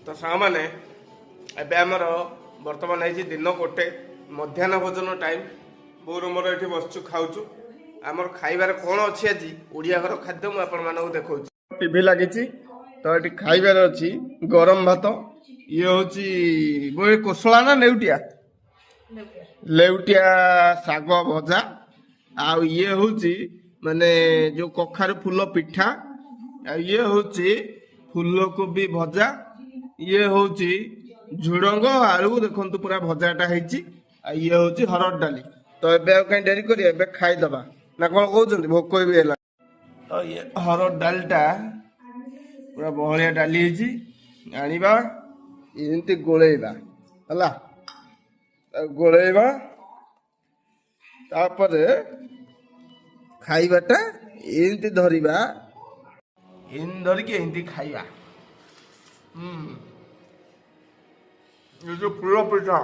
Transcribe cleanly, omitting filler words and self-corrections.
तो सामने एबे आमर बर्तमान है दिन गोटे मध्याह्न भोजन टाइम बोर मोर ये बसचु खाऊचु आमर खाइबार कौन अच्छी आज ओडिया घर खाद्य मुझे देखा टीवी लगी तो ये खाइबार अच्छी गरम भात ये हूँ कोसला ना नेउटिया लेउटिया शाग भजा आउ ये हूँ माने जो कखार फूल पिठा ये हूँ फूलकोबी भजा ये हूँ झुड़ंग आलू देखु पूरा भजाटा है ये हूँ हरड़ डाली तो एबे कहीं डेरी कर खाईदबा ना कौन कहते भोक भी है तो ये हरड़ डालटा पूरा बहलिया डाली आनिबा एमती गोलेबा है गोलेबा तापर खाइबाटा एमती धरिबा इन धरिकी एमती खाइबा ये जो फूल पिठा